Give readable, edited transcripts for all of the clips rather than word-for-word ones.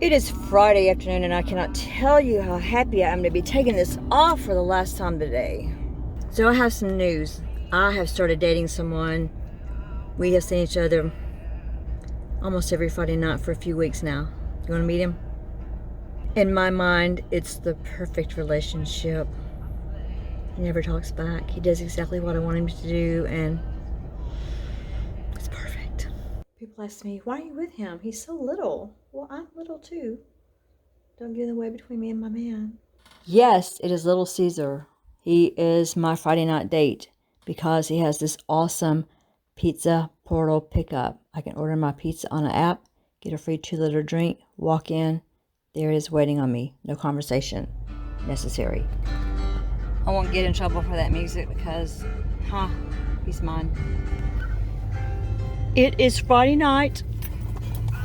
It is Friday afternoon and I cannot tell you how happy I am to be taking this off for the last time today. So I have some news. I have started dating someone. We have seen each other almost every Friday night for a few weeks now. You want to meet him? In my mind, it's the perfect relationship. He never talks back. He does exactly what I want him to do, and it's perfect. People ask me, why are you with him? He's so little. Well, I'm little too. Don't get in the way between me and my man. Yes, it is Little Caesar. He is my Friday night date because he has this awesome pizza portal pickup. I can order my pizza on an app, get a free 2-liter drink, walk in. There it is waiting on me. No conversation necessary. I won't get in trouble for that music because, he's mine. It is Friday night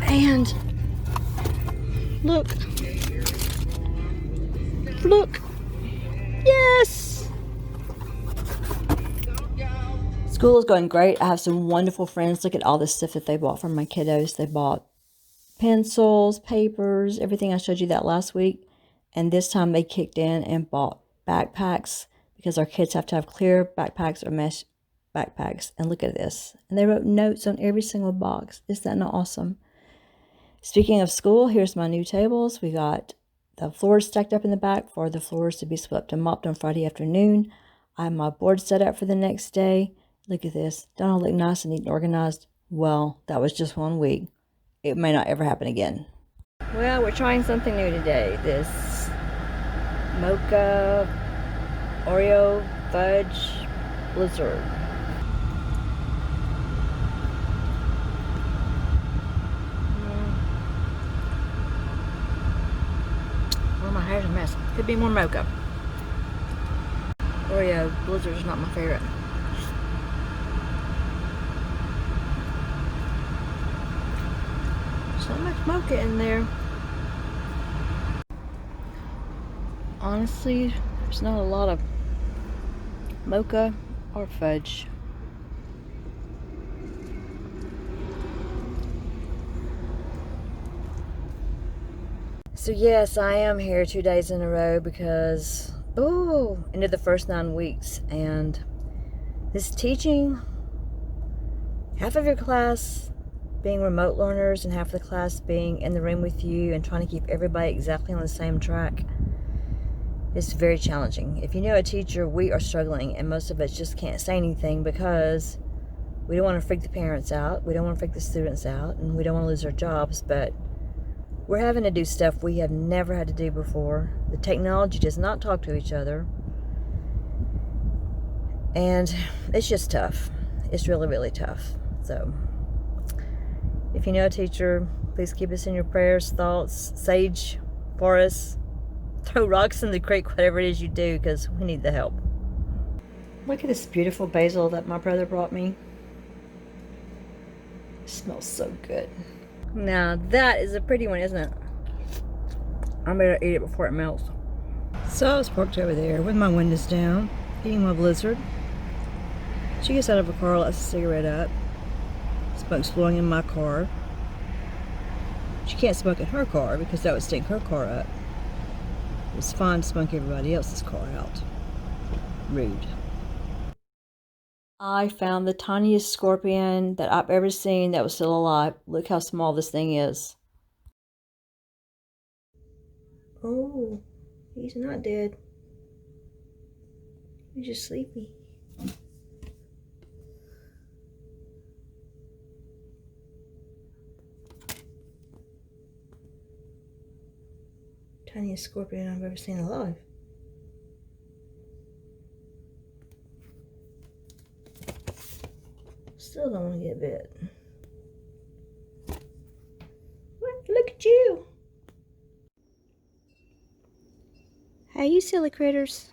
and look. Yes! School is going great. I have some wonderful friends. Look at all the stuff that they bought for my kiddos. They bought pencils, papers, everything. I showed you that last week. And this time they kicked in and bought backpacks because our kids have to have clear backpacks or mesh backpacks. And look at this. And they wrote notes on every single box. Is that not awesome? Speaking of school, here's my new tables. We got the floors stacked up in the back for the floors to be swept and mopped on Friday afternoon. I have my board set up for the next day. Look at this. Don't all look nice and neat and organized? Well, that was just 1 week. It may not ever happen again. Well, we're trying something new today. This mocha Oreo fudge blizzard. Well, my hair's a mess. Could be more mocha. Oreo blizzard is not my favorite. So much mocha in there. Honestly, there's not a lot of mocha or fudge. So yes, I am here 2 days in a row because, into the first 9 weeks. And this teaching, half of your class being remote learners and half of the class being in the room with you and trying to keep everybody exactly on the same track, is very challenging. If you know a teacher, we are struggling, and most of us just can't say anything because we don't want to freak the parents out, we don't want to freak the students out, and we don't want to lose our jobs, but we're having to do stuff we have never had to do before. The technology does not talk to each other, and it's just tough. It's really, really tough. So if you know a teacher, please keep us in your prayers, thoughts, sage for us, throw rocks in the creek, whatever it is you do, because we need the help. Look at this beautiful basil that my brother brought me. It smells so good. Now that is a pretty one, isn't it? I'm gonna eat it before it melts. So I was parked over there with my windows down, eating my blizzard. She gets out of her car, lights a cigarette up. Smoke's blowing in my car. She can't smoke in her car because that would stink her car up. It's fine to smoke everybody else's car out. Rude. I found the tiniest scorpion that I've ever seen that was still alive. Look how small this thing is. Oh, he's not dead. He's just sleepy. Tiniest scorpion I've ever seen alive. Still don't want to get bit. What? Look at you. Hey, you silly critters.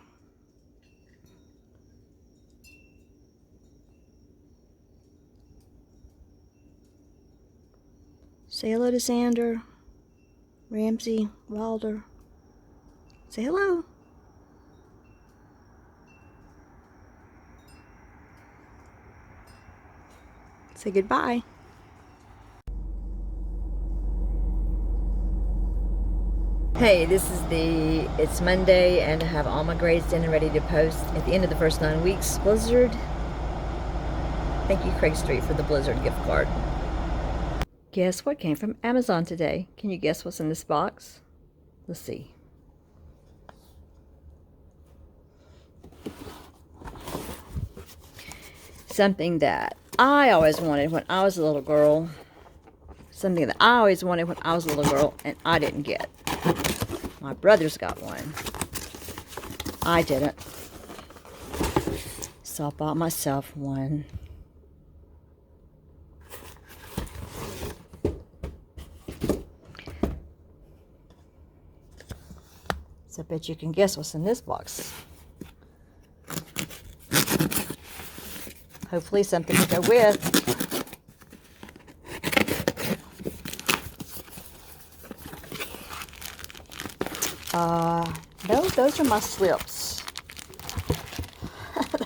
Say hello to Sander, Ramsey, Wilder. Say hello. Say goodbye. Hey, it's Monday and I have all my grades in and ready to post at the end of the first 9 weeks. Blizzard. Thank you, Craig Street, for the Blizzard gift card. Guess what came from Amazon today? Can you guess what's in this box? Let's see. Something that I always wanted when I was a little girl. Something that I always wanted when I was a little girl and I didn't get. My brothers got one. I didn't. So I bought myself one. So I bet you can guess what's in this box. Hopefully something to go with. No, those are my slips.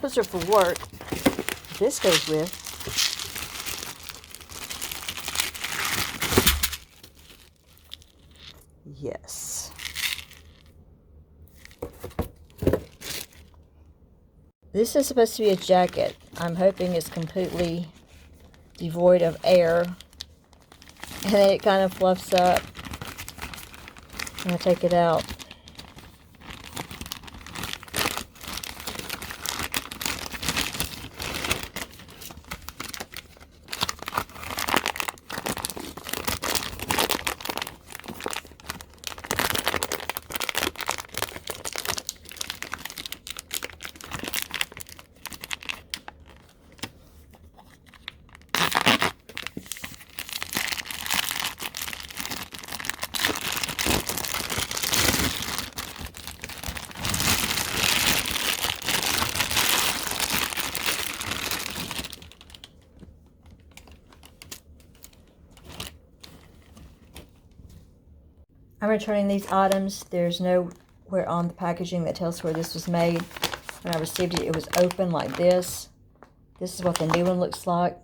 Those are for work. This goes with. Yes. This is supposed to be a jacket. I'm hoping it's completely devoid of air. And then it kind of fluffs up. And I take it out. I'm returning these items. There's nowhere on the packaging that tells where this was made. When I received it, it was open like this. This is what the new one looks like.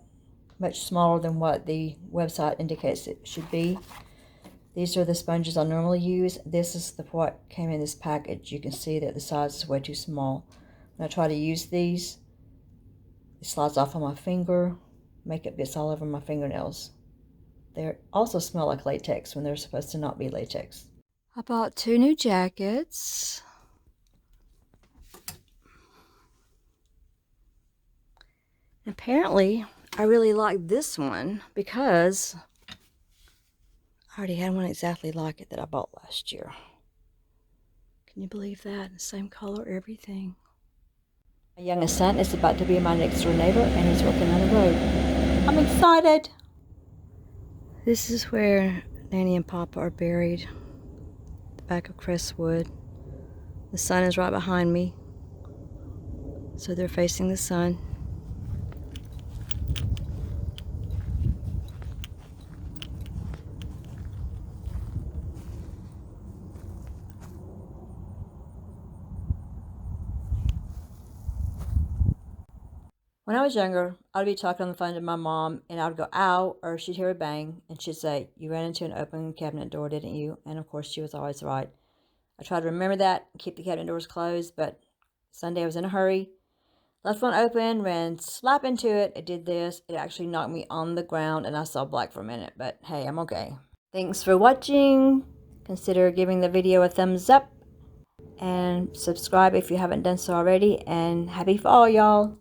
Much smaller than what the website indicates it should be. These are the sponges I normally use. This is what came in this package. You can see that the size is way too small. When I try to use these, it slides off on my finger. Makeup gets all over my fingernails. They also smell like latex when they're supposed to not be latex. I bought 2 new jackets. Apparently, I really like this one because I already had one exactly like it that I bought last year. Can you believe that? The same color, everything. My youngest son is about to be my next door neighbor and he's working on the road. I'm excited! This is where Nanny and Papa are buried, the back of Crestwood. The sun is right behind me, so they're facing the sun. When I was younger, I'd be talking on the phone to my mom, and I would go, ow, or she'd hear a bang, and she'd say, you ran into an open cabinet door, didn't you? And of course, she was always right. I tried to remember that, keep the cabinet doors closed, but Sunday I was in a hurry. Left one open, ran slap into it. It did this. It actually knocked me on the ground, and I saw black for a minute, but hey, I'm okay. Thanks for watching. Consider giving the video a thumbs up, and subscribe if you haven't done so already, and happy fall, y'all.